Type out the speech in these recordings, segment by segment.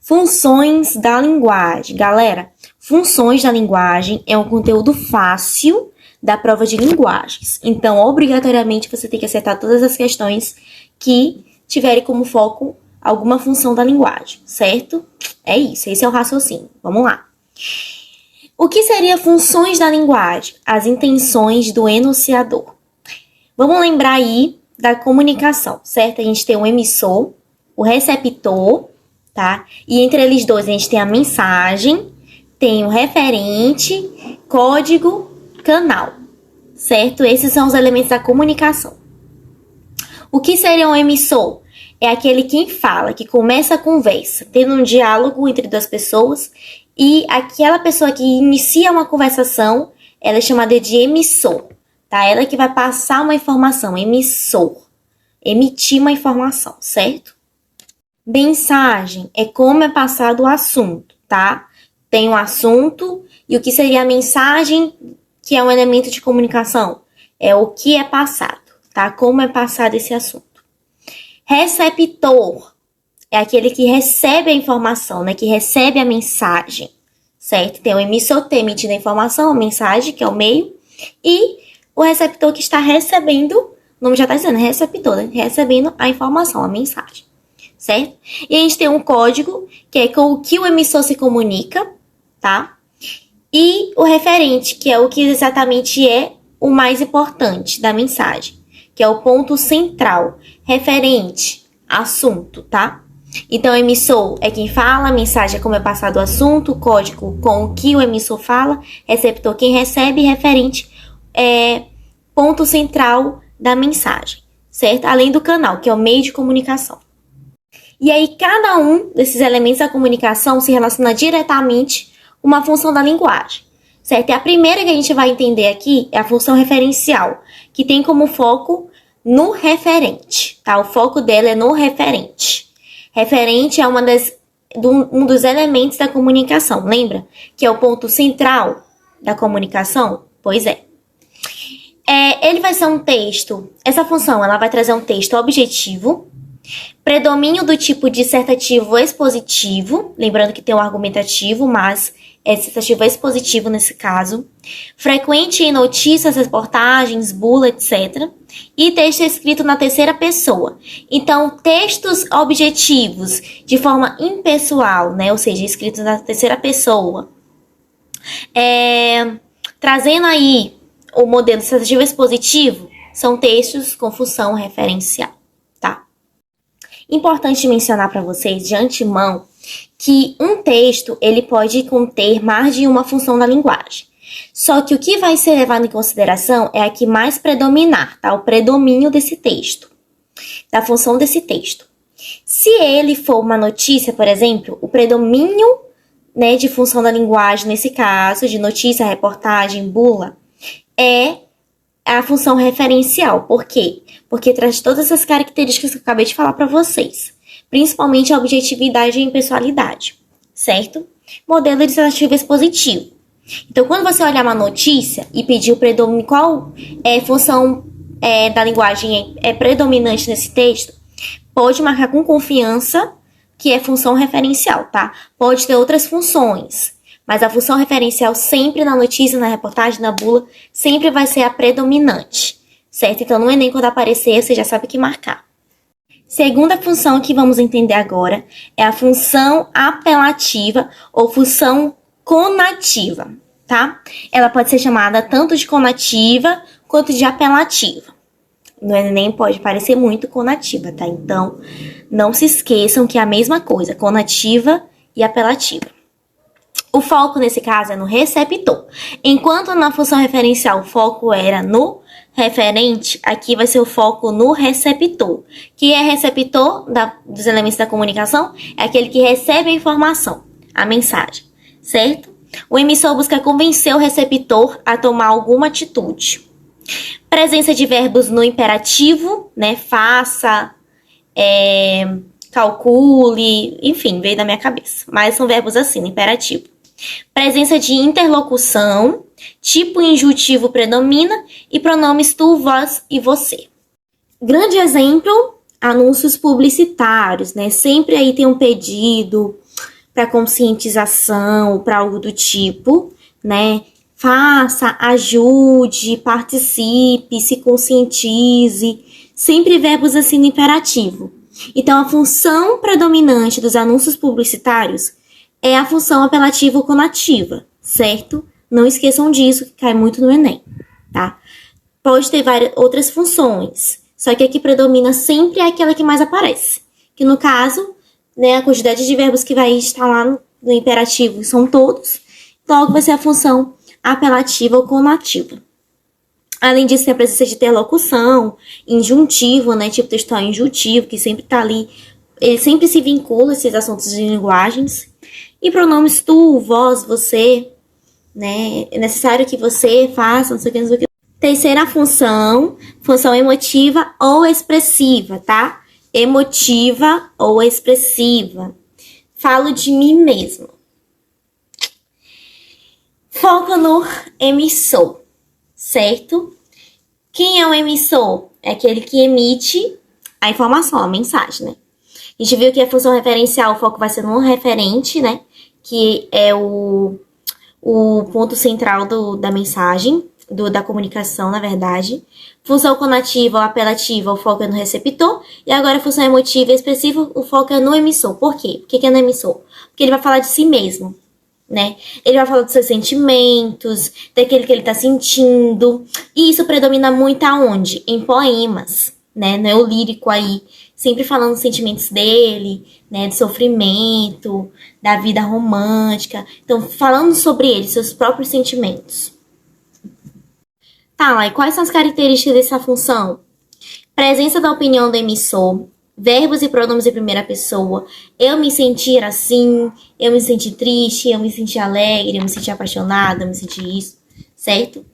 Funções da linguagem. Galera, funções da linguagem é um conteúdo fácil da prova de linguagens. Então, obrigatoriamente, você tem que acertar todas as questões que tiverem como foco alguma função da linguagem, certo? É isso, esse é o raciocínio. Vamos lá. O que seria funções da linguagem? As intenções do enunciador. Vamos lembrar aí da comunicação, certo? A gente tem o emissor, o receptor, tá? E entre eles dois a gente tem a mensagem, tem o referente, código, canal, certo? Esses são os elementos da comunicação. O que seria um emissor? É aquele quem fala, que começa a conversa, tendo um diálogo entre duas pessoas, e aquela pessoa que inicia uma conversação, ela é chamada de emissor, tá? Ela que vai passar uma informação, emissor, emitir uma informação, certo? Mensagem é como é passado o assunto, tá? Tem um assunto e o que seria a mensagem, que é um elemento de comunicação, é o que é passado, tá? Como é passado esse assunto. Receptor é aquele que recebe a informação, né? Que recebe a mensagem, certo? Tem o emissor que está emitindo a informação, a mensagem, que é o meio, e o receptor que está recebendo, o nome já está dizendo, receptor, né? Recebendo a informação, a mensagem, certo? E a gente tem um código, que é com o que o emissor se comunica, tá? E o referente, que é o que exatamente é o mais importante da mensagem, que é o ponto central, referente, assunto, tá? Então, emissor é quem fala, a mensagem é como é passado o assunto, código com o que o emissor fala, receptor quem recebe, referente é ponto central da mensagem, certo? Além do canal, que é o meio de comunicação. E aí, cada um desses elementos da comunicação se relaciona diretamente com uma função da linguagem, certo? E a primeira que a gente vai entender aqui é a função referencial, que tem como foco no referente, tá? O foco dela é no referente. Referente é um dos elementos da comunicação, lembra? Que é o ponto central da comunicação? Pois é. Ele vai ser um texto, essa função ela vai trazer um texto objetivo, predomínio do tipo dissertativo expositivo, lembrando que tem um argumentativo, mas é dissertativo expositivo nesse caso, frequente em notícias, reportagens, bula, etc. E texto escrito na terceira pessoa. Então, textos objetivos de forma impessoal, né? Ou seja, escritos na terceira pessoa. Trazendo aí o modelo dissertativo expositivo, são textos com função referencial, tá? Importante mencionar para vocês de antemão que um texto ele pode conter mais de uma função da linguagem. Só que o que vai ser levado em consideração é a que mais predominar, tá? O predomínio desse texto, da função desse texto. Se ele for uma notícia, por exemplo, o predomínio, né, de função da linguagem, nesse caso, de notícia, reportagem, bula, é a função referencial. Por quê? Porque traz todas essas características que eu acabei de falar para vocês. Principalmente a objetividade e a impessoalidade, certo? Modelo dissertativo expositivo. Então, quando você olhar uma notícia e pedir o predomínio, qual função da linguagem é predominante nesse texto, pode marcar com confiança que é função referencial, tá? Pode ter outras funções, mas a função referencial sempre na notícia, na reportagem, na bula, sempre vai ser a predominante, certo? Então, no Enem, quando aparecer, você já sabe o que marcar. Segunda função que vamos entender agora é a função apelativa ou função conativa, tá? Ela pode ser chamada tanto de conativa quanto de apelativa. No Enem pode parecer muito conativa, tá? Então, não se esqueçam que é a mesma coisa, conativa e apelativa. O foco, nesse caso, é no receptor. Enquanto na função referencial o foco era no referente, aqui vai ser o foco no receptor. Que é receptor dos elementos da comunicação? É aquele que recebe a informação, a mensagem, certo? O emissor busca convencer o receptor a tomar alguma atitude. Presença de verbos no imperativo, né? Faça, calcule, enfim, veio da minha cabeça. Mas são verbos assim, no imperativo. Presença de interlocução, tipo injuntivo predomina e pronomes tu, vós e você. Grande exemplo, anúncios publicitários, né? Sempre aí tem um pedido, para conscientização, para algo do tipo, né? Faça, ajude, participe, se conscientize. Sempre verbos assim no imperativo. Então, a função predominante dos anúncios publicitários é a função apelativa conativa, certo? Não esqueçam disso, que cai muito no Enem, tá? Pode ter várias outras funções, só que a que predomina sempre é aquela que mais aparece. Que no caso, né, a quantidade de verbos que vai estar lá no imperativo são todos, logo vai ser a função apelativa ou conativa. Além disso, tem a presença de interlocução, injuntivo, né, tipo textual injuntivo, que sempre tá ali, ele sempre se vincula a esses assuntos de linguagens. E pronomes tu, vós, você, né, é necessário que você faça, não sei o que, não sei o que. Terceira função, função emotiva ou expressiva, tá? Emotiva ou expressiva. Falo de mim mesmo. Foca no emissor, certo? Quem é o emissor? É aquele que emite a informação, a mensagem, né? A gente viu que a função referencial, o foco vai ser no referente, né? Que é o ponto central da mensagem, da comunicação, na verdade. Função conativa ou apelativa, o foco é no receptor. E agora a função emotiva e expressiva, o foco é no emissor. Por quê? Por que é no emissor? Porque ele vai falar de si mesmo, né? Ele vai falar dos seus sentimentos, daquele que ele tá sentindo. E isso predomina muito aonde? Em poemas, né? No eu lírico aí, sempre falando dos sentimentos dele, né? De sofrimento, da vida romântica. Então, falando sobre ele, seus próprios sentimentos. Tá, lá, e quais são as características dessa função? Presença da opinião do emissor, verbos e pronomes em primeira pessoa, eu me sentir assim, eu me senti triste, eu me senti alegre, eu me senti apaixonada, eu me senti isso, certo?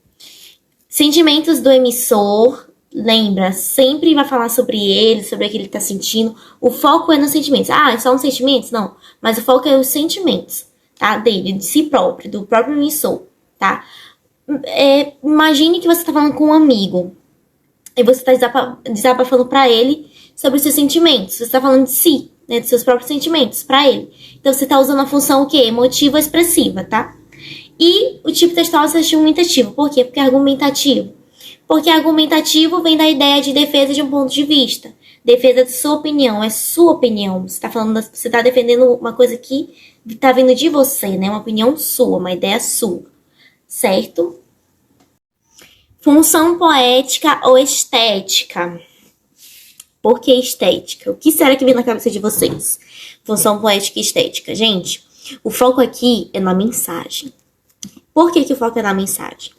Sentimentos do emissor, lembra, sempre vai falar sobre ele, sobre o que ele tá sentindo. O foco é nos sentimentos. Ah, é só nos sentimentos? Não, mas o foco é os sentimentos, tá? Dele, de si próprio, do próprio emissor, tá? Imagine que você tá falando com um amigo e você tá desabafando pra ele sobre os seus sentimentos. Você tá falando de si, né, dos seus próprios sentimentos pra ele. Então você tá usando a função o quê? Emotiva ou expressiva, tá? E o tipo textual é argumentativo. Por quê? Porque é argumentativo. Porque argumentativo vem da ideia de defesa de um ponto de vista. Defesa de sua opinião, é sua opinião. Você tá falando, você tá defendendo uma coisa que tá vindo de você, né? Uma opinião sua, uma ideia sua. Certo? Função poética ou estética. Por que estética? O que será que vem na cabeça de vocês? Função poética e estética. Gente, o foco aqui é na mensagem. Por que o foco é na mensagem?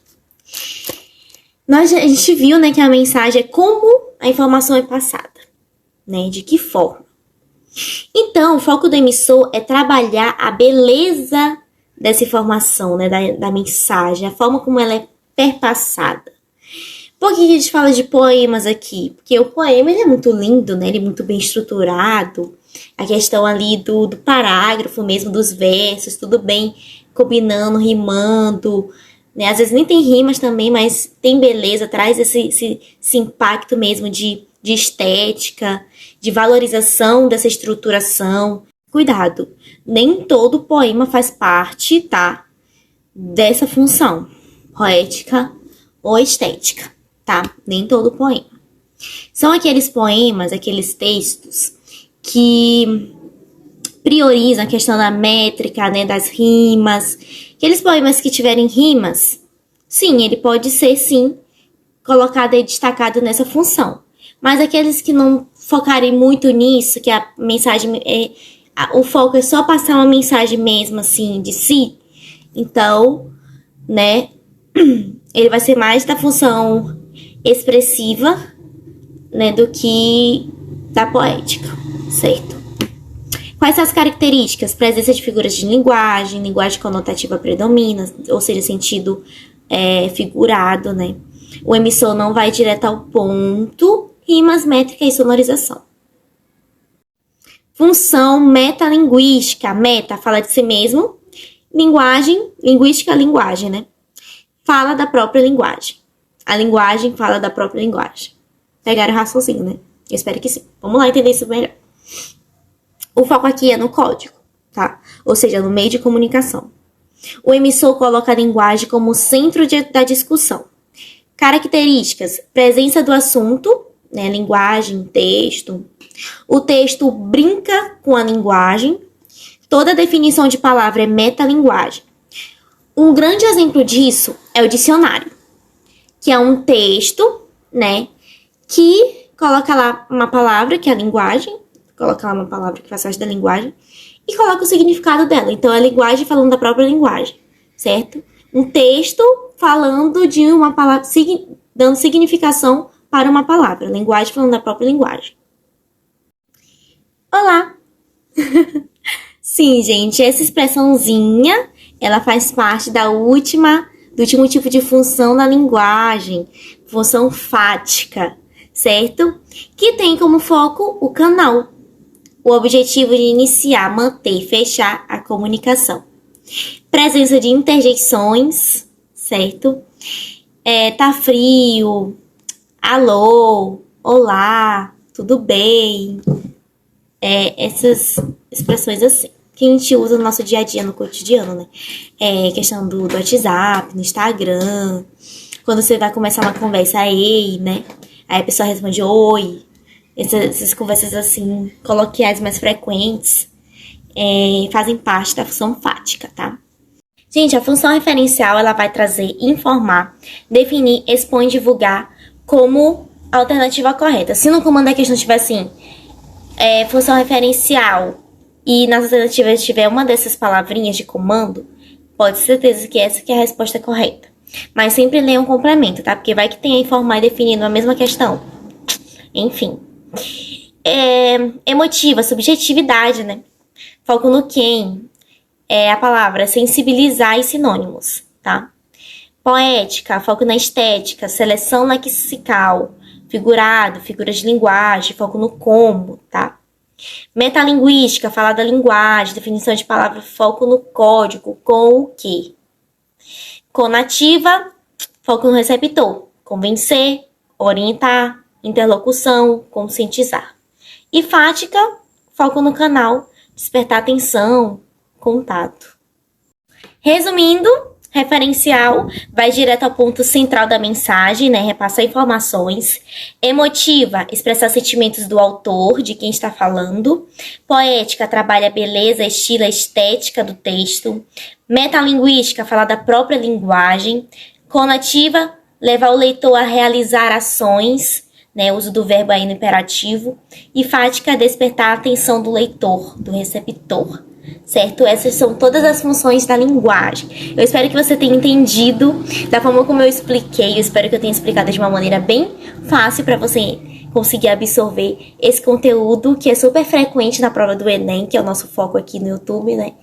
A gente viu, né, que a mensagem é como a informação é passada, né? De que forma? Então, o foco do emissor é trabalhar a beleza dessa informação, né, da mensagem, a forma como ela é perpassada. Por que a gente fala de poemas aqui? Porque o poema ele é muito lindo, né? Ele é muito bem estruturado. A questão ali do parágrafo mesmo, dos versos, tudo bem combinando, rimando, né? Às vezes nem tem rimas também, mas tem beleza, traz esse impacto mesmo de estética, de valorização dessa estruturação. Cuidado, nem todo poema faz parte, tá? Dessa função poética ou estética, tá? Nem todo poema. São aqueles poemas, aqueles textos que priorizam a questão da métrica, né, das rimas. Aqueles poemas que tiverem rimas, sim, ele pode ser, sim, colocado e destacado nessa função. Mas aqueles que não focarem muito nisso, que a mensagem o foco é só passar uma mensagem mesmo, assim, de si, então, né, ele vai ser mais da função expressiva, né, do que da poética, certo? Quais são as características? Presença de figuras de linguagem, linguagem conotativa predomina, ou seja, sentido figurado, né? O emissor não vai direto ao ponto, rimas, métrica e sonorização. Função metalinguística. Meta fala de si mesmo. Linguagem, linguística, linguagem, né? Fala da própria linguagem. A linguagem fala da própria linguagem. Pegaram o raciocínio, né? Eu espero que sim. Vamos lá entender isso melhor. O foco aqui é no código, tá? Ou seja, no meio de comunicação. O emissor coloca a linguagem como centro da discussão. Características: presença do assunto, né? Linguagem, texto. O texto brinca com a linguagem. Toda definição de palavra é metalinguagem. Um grande exemplo disso é o dicionário, que é um texto, né, que coloca lá uma palavra, que é a linguagem, coloca lá uma palavra que faz parte da linguagem, e coloca o significado dela. Então, é a linguagem falando da própria linguagem, certo? Um texto falando de uma palavra, dando significação para uma palavra. Linguagem falando da própria linguagem. Olá! Sim, gente, essa expressãozinha, ela faz parte do último tipo de função na linguagem, função fática, certo? Que tem como foco o canal, o objetivo de iniciar, manter, fechar a comunicação. Presença de interjeições, certo? Tá frio, alô, olá, tudo bem? Essas expressões assim, que a gente usa no nosso dia a dia, no cotidiano, né? Questão do WhatsApp, no Instagram, quando você vai começar uma conversa, ei, né? Aí a pessoa responde oi. Essas conversas assim, coloquiais mais frequentes, fazem parte da função fática, tá? Gente, a função referencial, ela vai trazer, informar, definir, expor e divulgar como alternativa correta. Se no comando da questão tiver assim, função referencial e nas alternativas tiver uma dessas palavrinhas de comando, pode ter certeza que essa que é a resposta correta. Mas sempre leia um complemento, tá? Porque vai que tem a informar e definir a mesma questão. Enfim. Emotiva, subjetividade, né? Foco no quem. A palavra sensibilizar e sinônimos, tá? Poética, foco na estética, seleção lexical, figurado, figuras de linguagem, foco no como, tá? Metalinguística, falar da linguagem, definição de palavra, foco no código, com o que. Conativa, foco no receptor, convencer, orientar, interlocução, conscientizar. E fática, foco no canal, despertar atenção, contato. Resumindo, referencial vai direto ao ponto central da mensagem, né? Repassar informações. Emotiva, expressar sentimentos do autor, de quem está falando. Poética, trabalha a beleza, estilo, a estética do texto. Metalinguística, falar da própria linguagem. Conativa, levar o leitor a realizar ações, né? Uso do verbo aí no imperativo. E fática, despertar a atenção do leitor, do receptor. Certo? Essas são todas as funções da linguagem. Eu espero que você tenha entendido da forma como eu expliquei. Eu espero que eu tenha explicado de uma maneira bem fácil para você conseguir absorver esse conteúdo que é super frequente na prova do Enem, que é o nosso foco aqui no YouTube, né?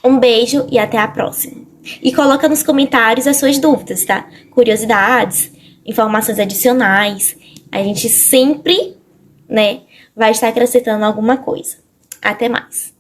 Um beijo e até a próxima. E coloca nos comentários as suas dúvidas, tá? Curiosidades, informações adicionais. A gente sempre, né, vai estar acrescentando alguma coisa. Até mais.